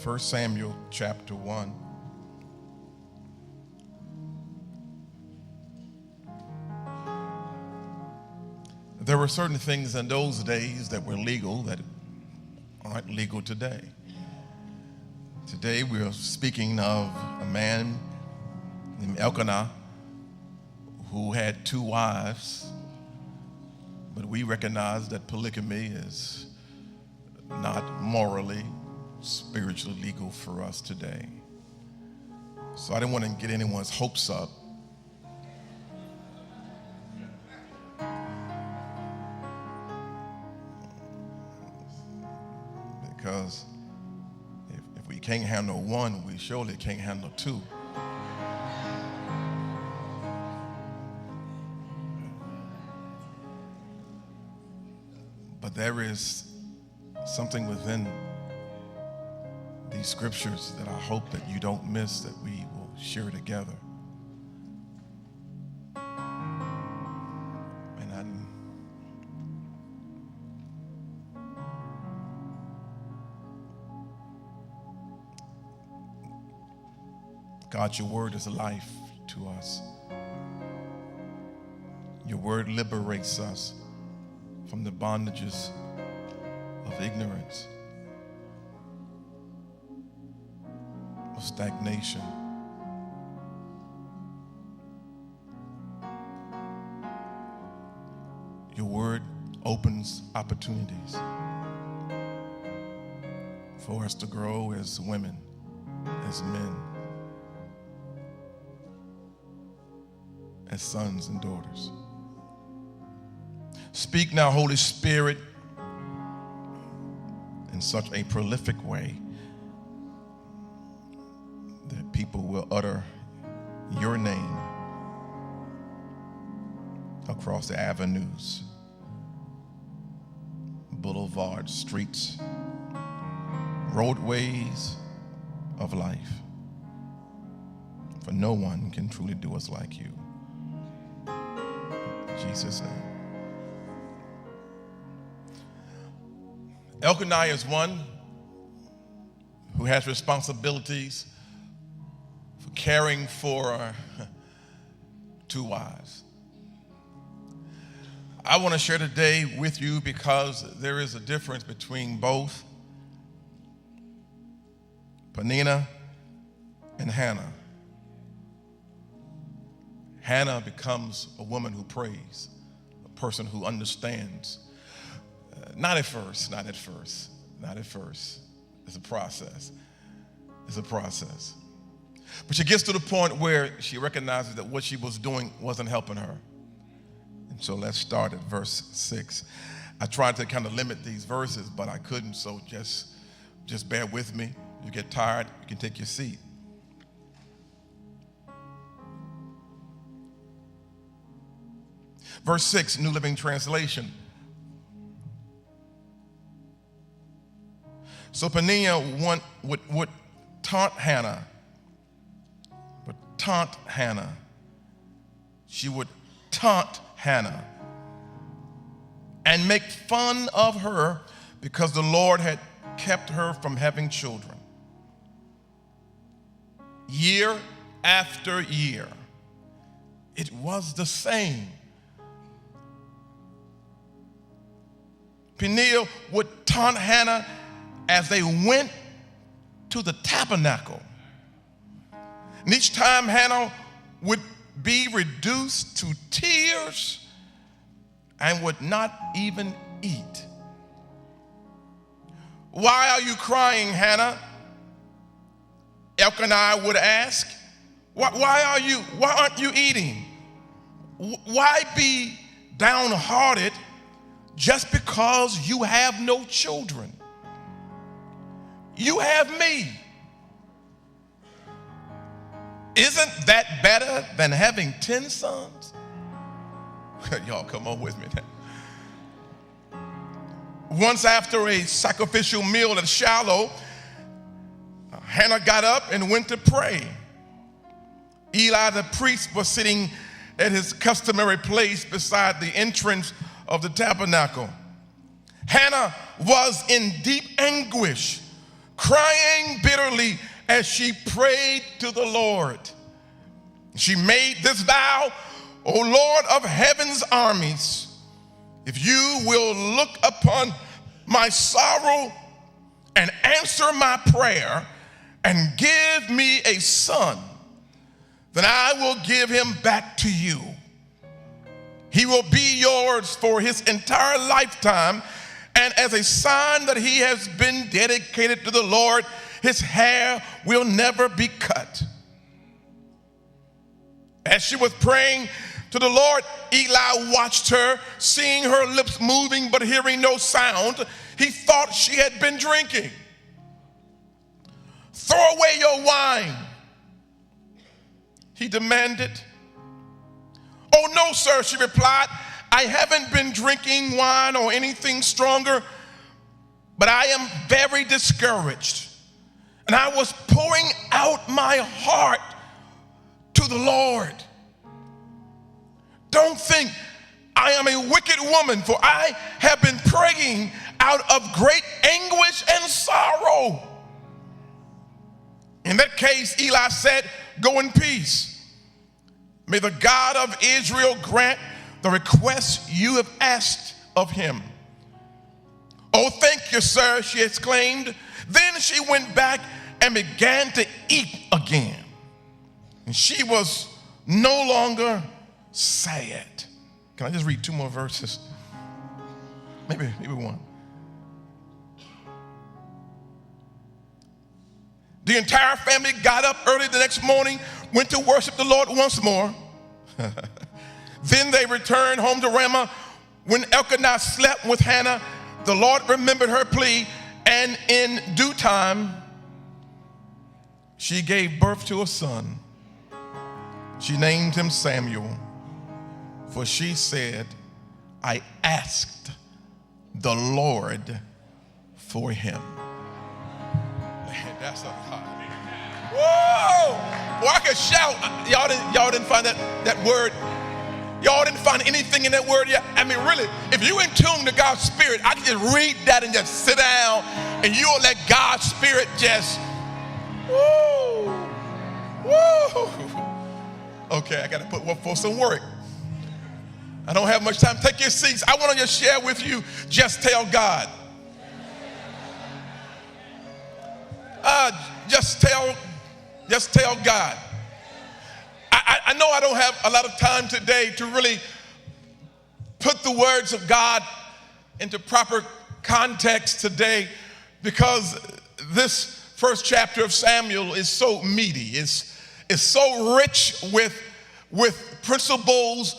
1 Samuel chapter 1. There were certain things in those days that were legal that aren't legal today. Today we are speaking of a man named Elkanah who had 2 wives, but we recognize that polygamy is not morally, spiritually legal for us today. So I didn't want to get anyone's hopes up. Because if we can't handle one, we surely can't handle 2. But there is something within these scriptures that I hope that you don't miss, that we will share together. And God, your word is life to us. Your word liberates us from the bondages of ignorance, of stagnation. Your word opens opportunities for us to grow as women, as men, as sons and daughters. Speak now, Holy Spirit, in such a prolific way that people will utter your name across the avenues, boulevards, streets, roadways of life. For no one can truly do us like you. In Jesus' name. Elkanah is one who has responsibilities for caring for 2 wives. I want to share today with you because there is a difference between both Peninnah and Hannah. Hannah becomes a woman who prays, a person who understands. Not at first. It's a process. But she gets to the point where she recognizes that what she was doing wasn't helping her. And so let's start at verse 6. I tried to kind of limit these verses, but I couldn't, so just bear with me. You get tired, you can take your seat. Verse 6, New Living Translation. So Peninnah would taunt Hannah. She would taunt Hannah and make fun of her because the Lord had kept her from having children. Year after year, it was the same. Peninnah would taunt Hannah as they went to the tabernacle. And each time Hannah would be reduced to tears and would not even eat. Why are you crying, Hannah? Elkanah would ask. Why aren't you eating? Why be downhearted just because you have no children? You have me. Isn't that better than having 10 sons? Y'all come on with me now. Once after a sacrificial meal at Shiloh, Hannah got up and went to pray. Eli the priest was sitting at his customary place beside the entrance of the tabernacle. Hannah was in deep anguish, crying bitterly as she prayed to the Lord. She made this vow, O Lord of heaven's armies, if you will look upon my sorrow and answer my prayer and give me a son, then I will give him back to you. He will be yours for his entire lifetime, and as a sign that he has been dedicated to the Lord, his hair will never be cut. As she was praying to the Lord, Eli watched her, seeing her lips moving but hearing no sound. He thought she had been drinking. Throw away your wine, he demanded. Oh, no, sir, she replied. I haven't been drinking wine or anything stronger, but I am very discouraged. And I was pouring out my heart to the Lord. Don't think I am a wicked woman, for I have been praying out of great anguish and sorrow. In that case, Eli said, go in peace. May the God of Israel grant the request you have asked of him. Oh, thank you, sir, she exclaimed. Then she went back and began to eat again. And she was no longer sad. Can I just read two more verses? Maybe one. The entire family got up early the next morning, went to worship the Lord once more. Then they returned home to Ramah. When Elkanah slept with Hannah, the Lord remembered her plea, and in due time, she gave birth to a son. She named him Samuel, for she said, I asked the Lord for him. That's a lot. Whoa! Well, I could shout. Y'all didn't find that word. Y'all didn't find anything in that word yet. I mean, really, if you in tune to God's Spirit, I can just read that and just sit down, and you'll let God's Spirit just, woo, woo. Okay, I got to put for some work. I don't have much time. Take your seats. I want to just share with you, just tell God. Just tell God. I know I don't have a lot of time today to really put the words of God into proper context today, because this first chapter of Samuel is so meaty. It's so rich with principles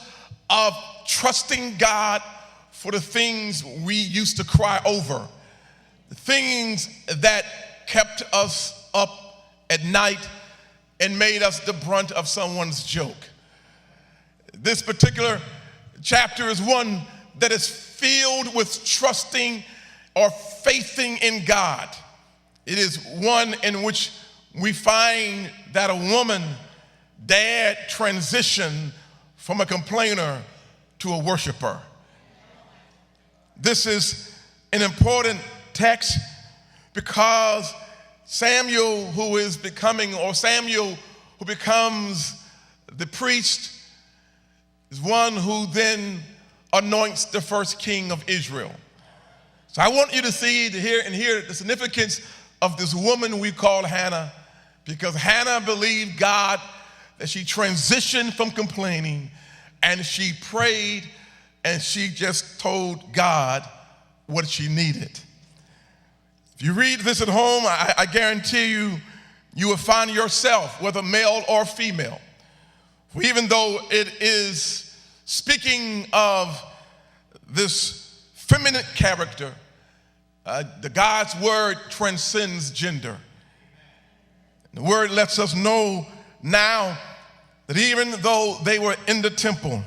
of trusting God for the things we used to cry over, the things that kept us up at night and made us the brunt of someone's joke. This particular chapter is one that is filled with trusting or faithing in God. It is one in which we find that a woman dared transition from a complainer to a worshiper. This is an important text because Samuel who becomes the priest is one who then anoints the first king of Israel. So I want you to see, to hear the significance of this woman we call Hannah, because Hannah believed God, that she transitioned from complaining and she prayed and she just told God what she needed. If you read this at home, I guarantee you will find yourself, whether male or female. For even though it is speaking of this feminine character, the God's word transcends gender. The word lets us know now that even though they were in the temple,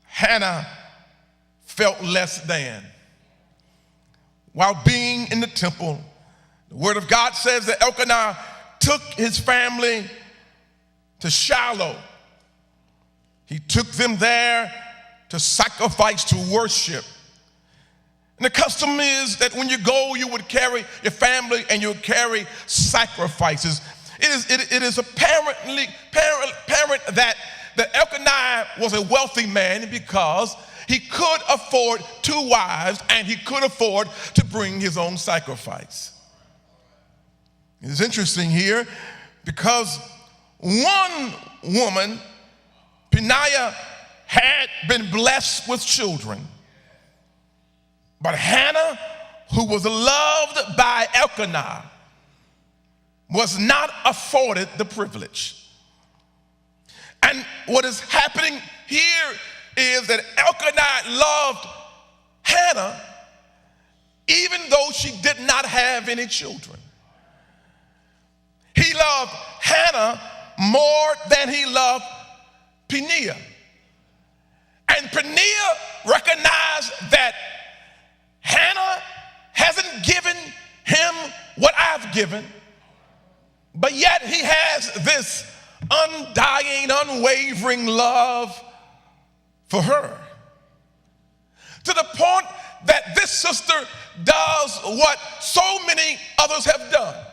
Hannah felt less than. While being in the temple, the word of God says that Elkanah took his family to Shiloh. He took them there to sacrifice, to worship. And the custom is that when you go, you would carry your family and you would carry sacrifices. It is apparent that Elkanah was a wealthy man because he could afford 2 wives and he could afford to bring his own sacrifice. It's interesting here because one woman, Peninnah, had been blessed with children. But Hannah, who was loved by Elkanah, was not afforded the privilege. And what is happening here is that Elkanah loved Hannah even though she did not have any children. He loved Hannah more than he loved Peninnah. And Peninnah recognized that Hannah hasn't given him what I've given, but yet he has this undying, unwavering love for her. To the point that this sister does what so many others have done.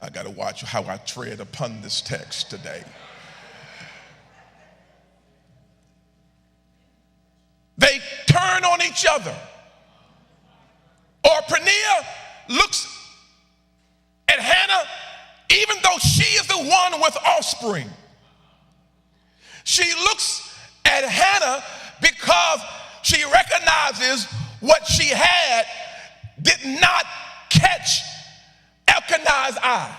I got to watch how I tread upon this text today. They turn on each other. Or Peninnah looks at Hannah, even though she is the one with offspring. She looks at Hannah because she recognizes what she had did not catch Elkanah's eye.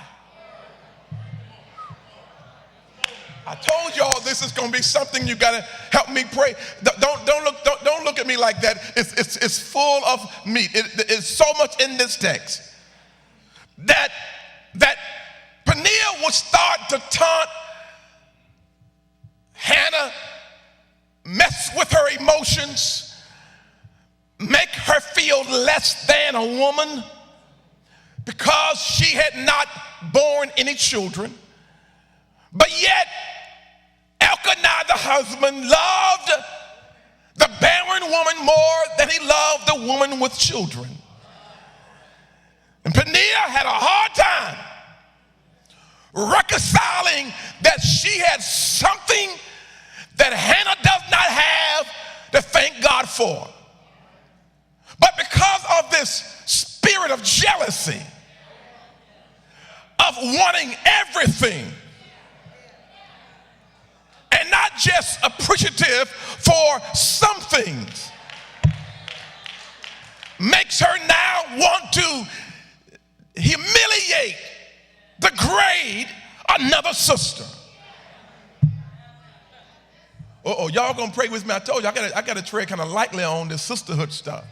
I told y'all this is going to be something you got to help me pray. Don't look at me like that. It's full of meat. It's so much in this text that Peninnah would start to taunt Hannah, mess with her emotions, make her feel less than a woman because she had not borne any children. But yet, Elkanah, the husband, loved the barren woman more than he loved the woman with children. And Peninnah had a hard time reconciling that she had something that Hannah does not have to thank God for. But because of this spirit of jealousy, of wanting everything, and not just appreciative for some things, makes her now want to humiliate, degrade another sister. Y'all gonna pray with me? I told you I gotta tread kind of lightly on this sisterhood stuff.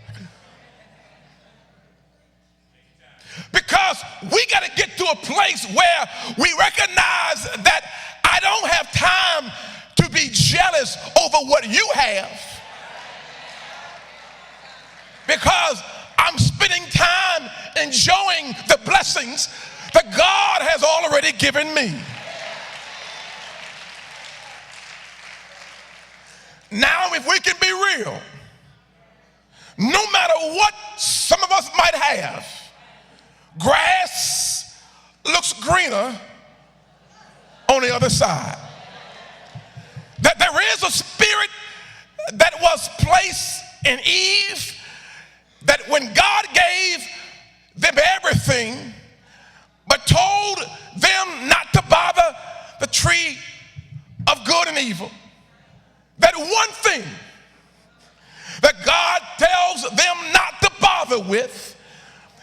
Because we gotta get to a place where we recognize that I don't have time to be jealous over what you have, because I'm spending time enjoying the blessings that God has already given me. Now, if we can be real, no matter what some of us might have, grass looks greener on the other side. That there is a spirit that was placed in Eve, that when God gave them everything, but told them not to bother the tree of good and evil, that one thing that God tells them not to bother with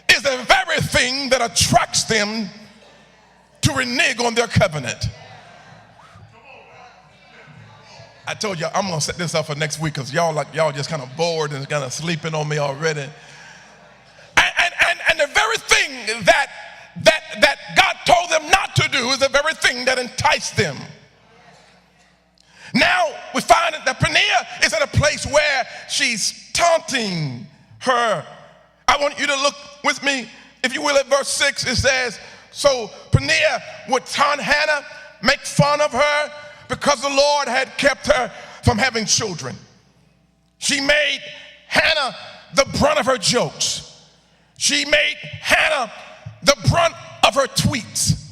is the very thing that attracts them to renege on their covenant. I told you I'm gonna set this up for next week because y'all just kind of bored and kind of sleeping on me already. And the very thing that God told them not to do is the very thing that enticed them. Now we find that Peninnah is at a place where she's taunting her. I want you to look with me, if you will, at verse 6. It says, so Peninnah would taunt Hannah, make fun of her, because the Lord had kept her from having children. She made Hannah the brunt of her jokes. She made Hannah the brunt of her tweets.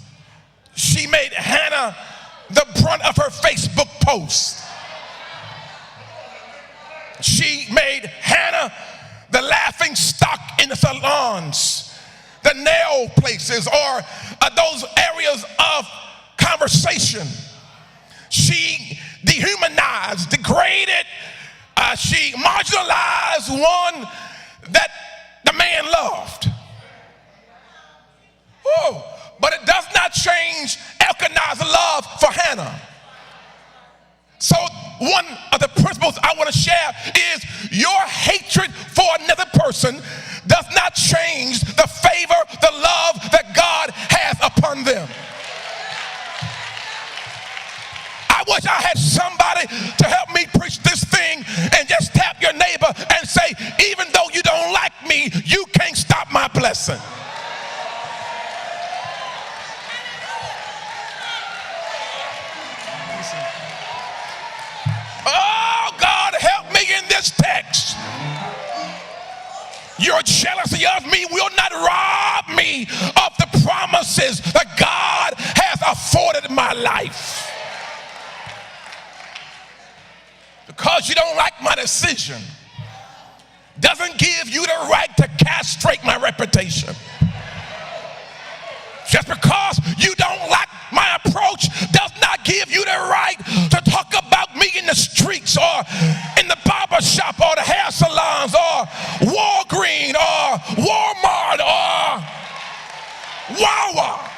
She made Hannah the brunt of her Facebook posts. She made Hannah the laughing stock in the salons, the nail places, or those areas of conversation. She dehumanized, degraded, she marginalized one that the man loved. Oh, but it does not change Elkanah's love for Hannah. So one of the principles I want to share is your hatred for another person does not change the favor, the love that God has upon them. I wish I had somebody to help me preach this thing and just tap your neighbor and say, even though you don't like me, you can't stop my blessing. Oh, God, help me in this text. Your jealousy of me will not rob me of the promises that God has afforded my life. Because you don't like my decision doesn't give you the right to castrate my reputation. Just because you don't like my approach does not give you the right to talk about me in the streets or in the barber shop or the hair salons or Walgreens or Walmart or Wawa.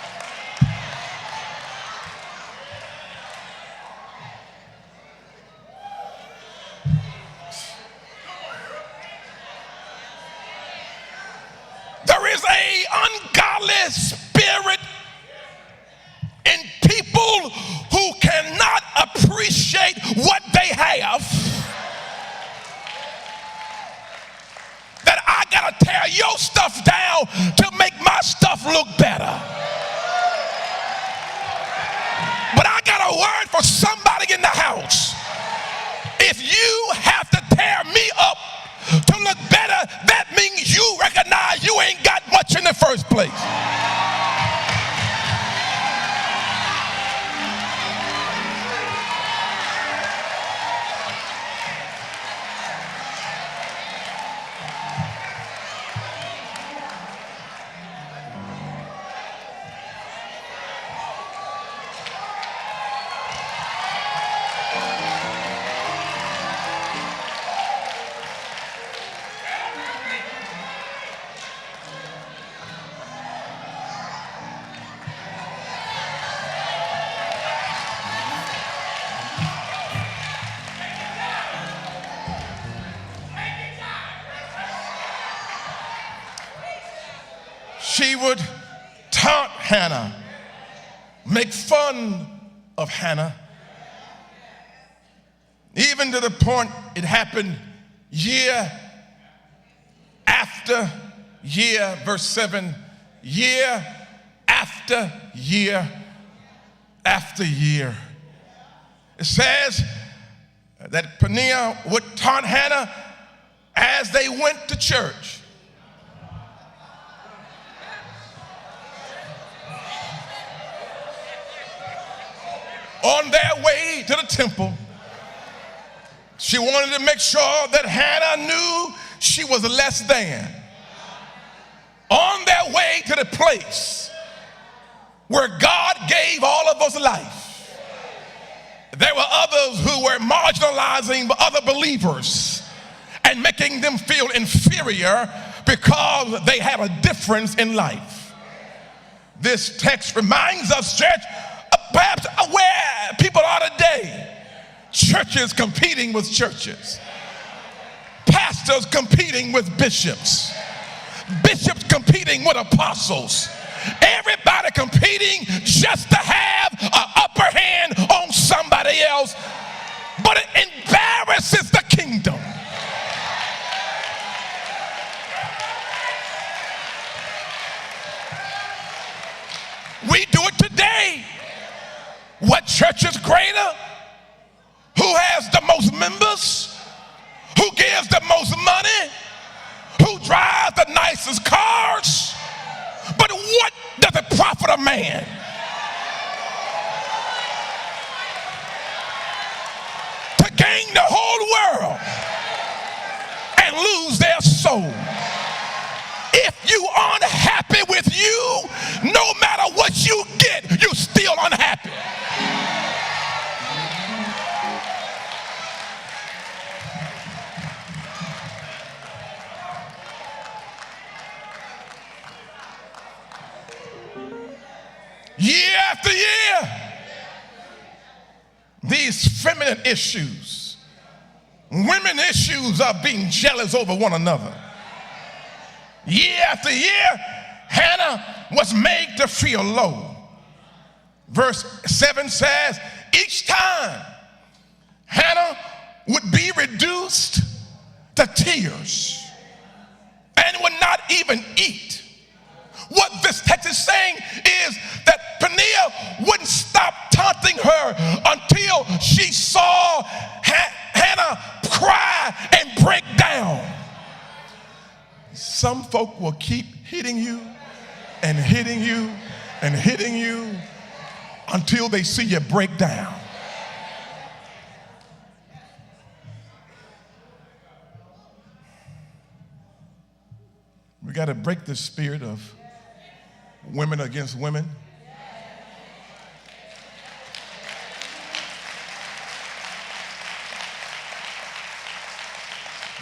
There is an ungodly spirit in people who cannot appreciate what they have, that I gotta tear your stuff down to make my stuff look better. But I got a word for somebody in the house. If you have to tear me up to look better, that means you recognize you ain't got much in the first place. She would taunt Hannah, make fun of Hannah, even to the point it happened year after year, verse 7, year after year after year. It says that Peninnah would taunt Hannah as they went to church. On their way to the temple, she wanted to make sure that Hannah knew she was less than. On their way to the place where God gave all of us life, there were others who were marginalizing other believers and making them feel inferior because they had a difference in life. This text reminds us, church, perhaps where people are today. Churches competing with churches. Pastors competing with bishops. Bishops competing with apostles. Everybody competing just to have an upper hand on somebody else. But it embarrasses the kingdom. We do it today. What church is greater? Who has the most members? Who gives man to gain the whole world and lose their soul. If you unhappy with you, no matter what you get, you're still unhappy. Year after year, these feminine issues, women issues are being jealous over one another. Year after year, Hannah was made to feel low. Verse 7 says, each time Hannah would be reduced to tears and would not even eat. What this text is saying is that Peninnah wouldn't stop taunting her until she saw Hannah cry and break down. Some folk will keep hitting you and hitting you and hitting you until they see you break down. We got to break the spirit of women against women.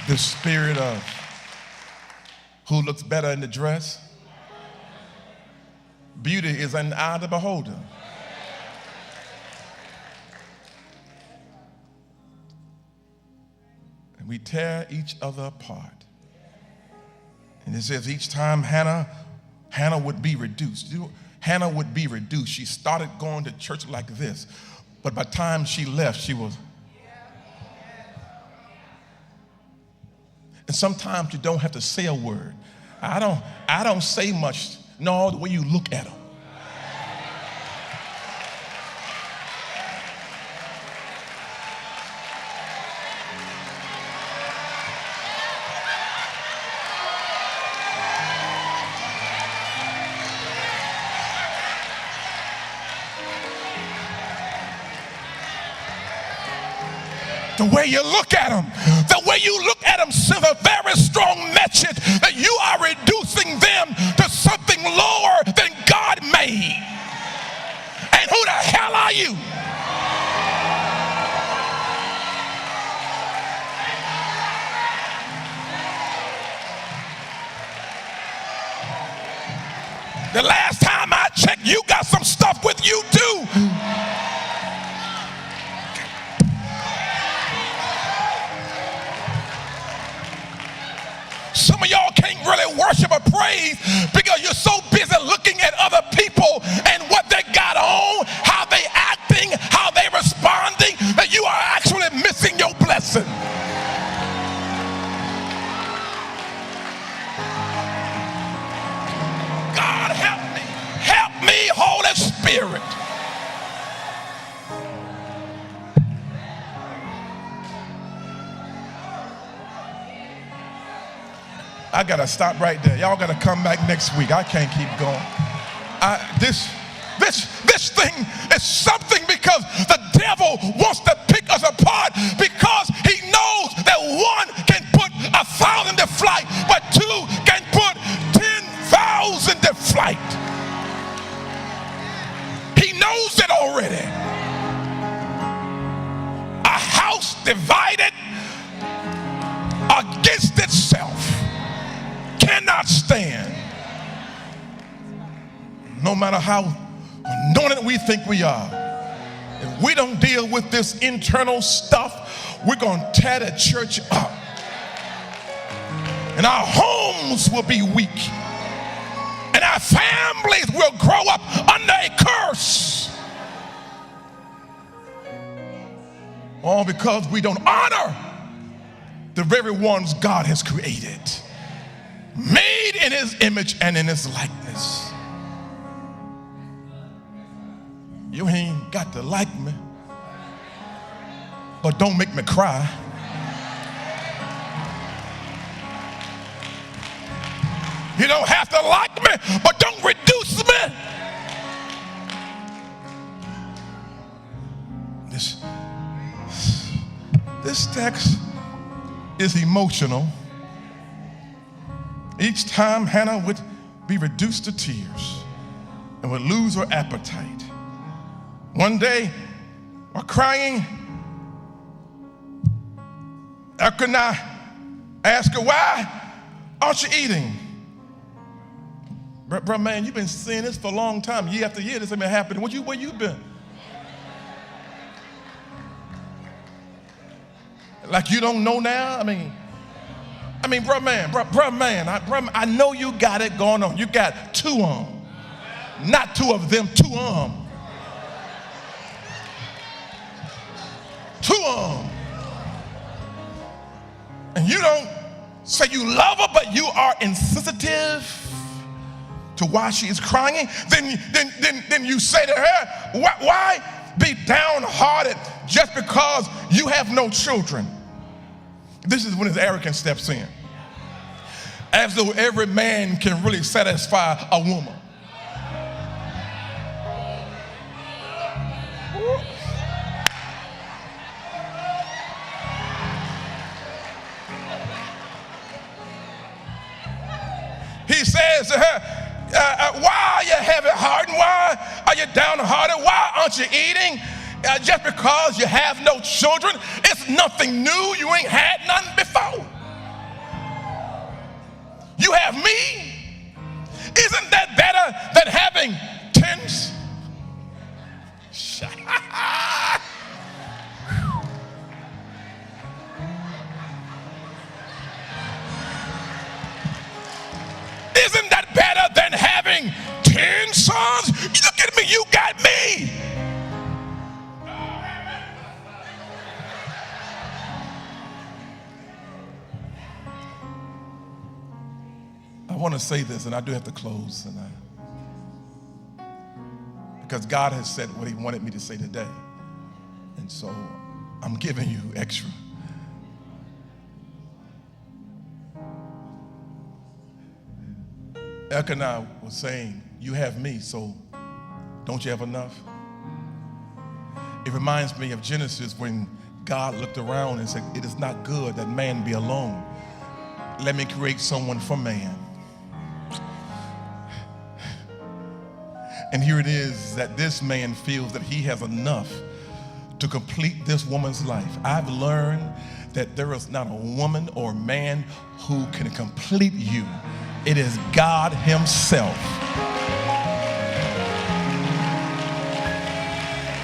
The spirit of who looks better in the dress. Beauty is in the eye of the beholder. And we tear each other apart. And it says each time Hannah would be reduced. Hannah would be reduced. She started going to church like this, but by the time she left, she was. And sometimes you don't have to say a word. I don't say much. No, the way you look at them. The way you look at them, sends a very strong message that you are reducing them to something lower than God made. And who the hell are you? The last time I checked, you got some stuff with you too. Some of y'all can't really worship or praise because you're so busy looking at other people and what they got on, how they acting, how they responding, that you are actually missing your blessing. God help me, Holy Spirit. I gotta stop right there. Y'all gotta come back next week. I can't keep going. This thing is something because the devil wants to pick us apart because he knows that one can put 1,000 to flight, but two can put 10,000 to flight. He knows it already. A house divided against itself cannot stand. No matter how anointed we think we are, if we don't deal with this internal stuff, we're going to tear the church up. And our homes will be weak. And our families will grow up under a curse. All because we don't honor the very ones God has created, made in his image and in his likeness. You ain't got to like me, but don't make me cry. You don't have to like me, but don't reduce me. This text is emotional. Each time Hannah would be reduced to tears and would lose her appetite. One day, while crying, Elkanah asked her, "Why aren't you eating?" Bro, man, you've been seeing this for a long time. Year after year, this has been happening. Where you been? Like you don't know now? I mean, bro, man, I know you got it going on. You got two on. Not two of them, two on. Two on. And you don't say you love her, but you are insensitive to why she is crying. Then you say to her, why be downhearted just because you have no children? This is when his arrogance steps in. As though every man can really satisfy a woman. He says to her, why are you heavy-hearted? Why are you downhearted? Why aren't you eating? Just because you have no children, it's nothing new. You ain't had nothing before. You have me. Isn't that better than having 10? Isn't that better than having 10 sons? Look at me, you got me. I want to say this, and I do have to close, because God has said what he wanted me to say today. And so I'm giving you extra. Elkanah was saying, you have me, so don't you have enough? It reminds me of Genesis when God looked around and said, it is not good that man be alone. Let me create someone for man. And here it is that this man feels that he has enough to complete this woman's life. I've learned that there is not a woman or man who can complete you. It is God himself.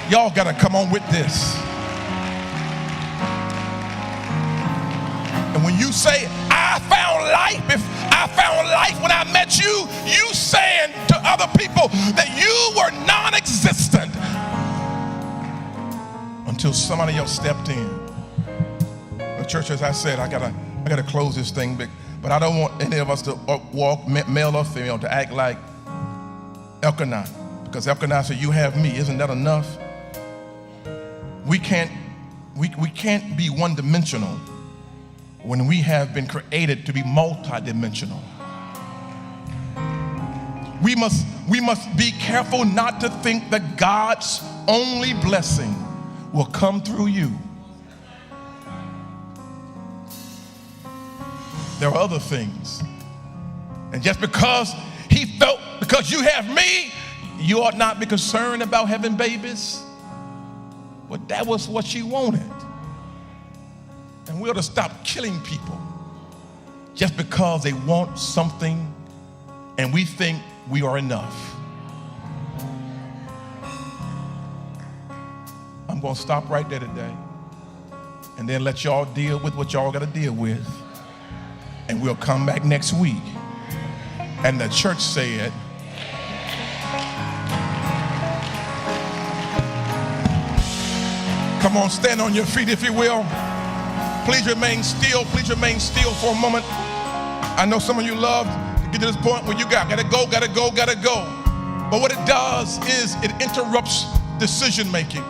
Y'all gotta come on with this. And when you say, I found life when I met you, you saying to other people that you were non-existent until somebody else stepped in. The church, as I said, I gotta close this thing, but I don't want any of us to walk, male or female, to act like Elkanah, because Elkanah said, you have me. Isn't that enough? We can't be one-dimensional when we have been created to be multidimensional. We must be careful not to think that God's only blessing will come through you. There are other things. And just because he felt, because you have me, you ought not be concerned about having babies. Well, that was what she wanted. And we ought to stop killing people just because they want something and we think we are enough. I'm going to stop right there today and then let y'all deal with what y'all got to deal with. And we'll come back next week. And the church said, come on, stand on your feet if you will. Please remain still. Please remain still for a moment. I know some of you love to get to this point where you gotta go. But what it does is it interrupts decision making.